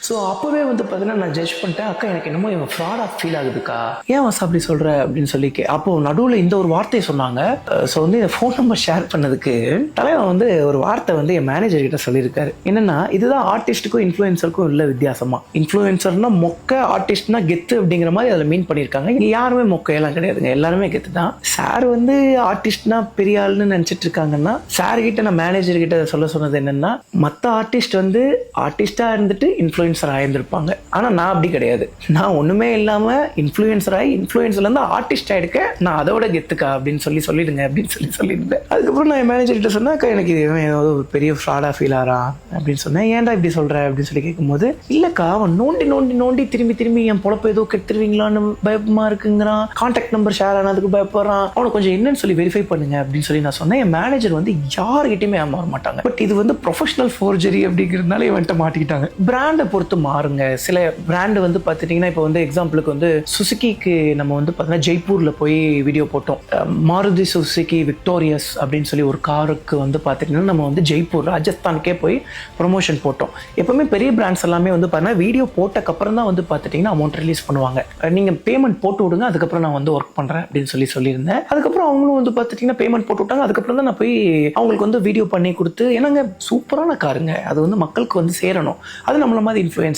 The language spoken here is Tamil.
ஸோ அப்போவே வந்து பார்த்தீங்கன்னா நான் ஜட்ஜ் பண்ணிட்டேன், அக்கா எனக்கு என்னமோ இவன் ஃப்ராடாக ஃபீல் ஆகுதுக்கா, ஏன் வாசா அப்படி சொல்கிற அப்படின்னு சொல்லி அப்போது நடுவில் இந்த ஒரு வார்த்தையை சொன்னாங்க. ஸோ வந்து இந்த ஃபோன் நம்பர் ஷேர் பண்ணதுக்கு தலைவன் வந்து ஒரு வார்த்தை வந்து என் மேனேஜர் கிட்ட சொல்லியிருக்காரு. என்னன்னா, இதுதான் ஆர்டிஸ்ட்டுக்கும் இன்ஃப்ளூயன்சருக்கும் உள்ள வித்தியாசமா. இன்ஃப்ளூயன்சர்னா மொக்க, ஆர்டிஸ்ட்னா கெத்து அப்படிங்கிற மாதிரி அதில் மீன் பண்ணியிருக்காங்க. இங்கே யாருமே மொக்கையெல்லாம் கிடையாதுங்க, எல்லாருமே கெத்து தான். சார் வந்து ஆர்டிஸ்ட்னா பெரிய ஆளுன்னு நினச்சிட்டு இருக்காங்கன்னா, சார் கிட்ட நான் மேனேஜர் கிட்ட சொல்ல சொன்னது என்னன்னா, மற்ற ஆர்டிஸ்ட் வந்து ஆர்டிஸ்டாக இருந்துட்டு இன்ஃப்ளூயன்சர் ஆயிருந்திருப்பாங்க. ஆனால் நான் அப்படி கிடையாது. நான் ஒன்றுமே இல்லாமல் இன்ஃப்ளூயன்சர் ஆகி இன்ஃப்ளூயன்சர்லேருந்து ஆர்டிஸ்ட் ஆகிருக்க, நான் அதோட கெத்துக்கா அப்படின்னு சொல்லிடுங்க அப்படின்னு சொல்லியிருந்தேன். அதுக்கப்புறம் நான் என் மேனேஜர் கிட்ட சொன்னா, எனக்கு இது ஏதாவது ஒரு பெரிய ஃப்ராடாக ஃபீல் ஆகிறா அப்படின்னு சொன்னேன். ஏன்டா இப்படி சொல்கிற அப்படின்னு சொல்லி கேட்கும்போது, இல்லைக்கா அவன் நோண்டி திரும்பி என் பொழப்ப ஏதோ கெடுத்துருவீங்களான்னு பயமா இருக்குங்கிறான், கான்டாக்ட் நம்பர் ஷேர் ஆனதுக்கு பயப்படுறான், அவனை கொஞ்சம் என்னன்னு சொல்லி வெரிஃபை பண்ணுங்க அப்படின்னு சொல்லி நான் சொன்னேன். என் மேனேஜர் வந்து யாருக்கிட்டையுமே ஏமாற மாட்டாங்க. பட் இது வந்து ப்ரொஃபஷனல் ஃபோர்ஜரி அப்படிங்கிறதுனால இவன்ட்ட மாட்டிக்கிட்டாங்க. பிராண்டை பொறுத்து மாறுங்க. சில பிராண்டு வந்து பார்த்துட்டிங்கன்னா, இப்போ வந்து எக்ஸாம்பிளுக்கு வந்து சுசுக்கிக்கு நம்ம வந்து பார்த்தீங்கன்னா ஜெய்ப்பூரில் போய் வீடியோ போட்டோம். மாருதி சுசுக்கி விக்டோரியஸ் அப்படின்னு சொல்லி ஒரு காருக்கு வந்து பார்த்துட்டிங்கன்னா நம்ம வந்து ஜெய்ப்பூர் ராஜஸ்தானுக்கே போய் ப்ரொமோஷன் போட்டோம். எப்பவுமே பெரிய பிராண்ட்ஸ் எல்லாமே வந்து பார்த்தீங்கன்னா வீடியோ போட்டக்கப்புறம் தான் வந்து பார்த்துட்டிங்கன்னா அமௌண்ட் ரிலீஸ் பண்ணுவாங்க. நீங்கள் பேமெண்ட் போட்டு விடுங்க, அதுக்கப்புறம் நான் வந்து ஒர்க் பண்ணுறேன் அப்படின்னு சொல்லியிருந்தேன். அதுக்கப்புறம் அவங்களும் வந்து பார்த்துட்டிங்கன்னா பேமெண்ட் போட்டு விட்டாங்க. அதுக்கப்புறம் தான் நான் போய் அவங்களுக்கு வந்து வீடியோ பண்ணி கொடுத்து, ஏன்னாங்க சூப்பரான காருங்க, அது வந்து மக்களுக்கு வந்து சேரணும், அது நம்மள மாதிரி இன்ஃப்ளூயன்ஸ்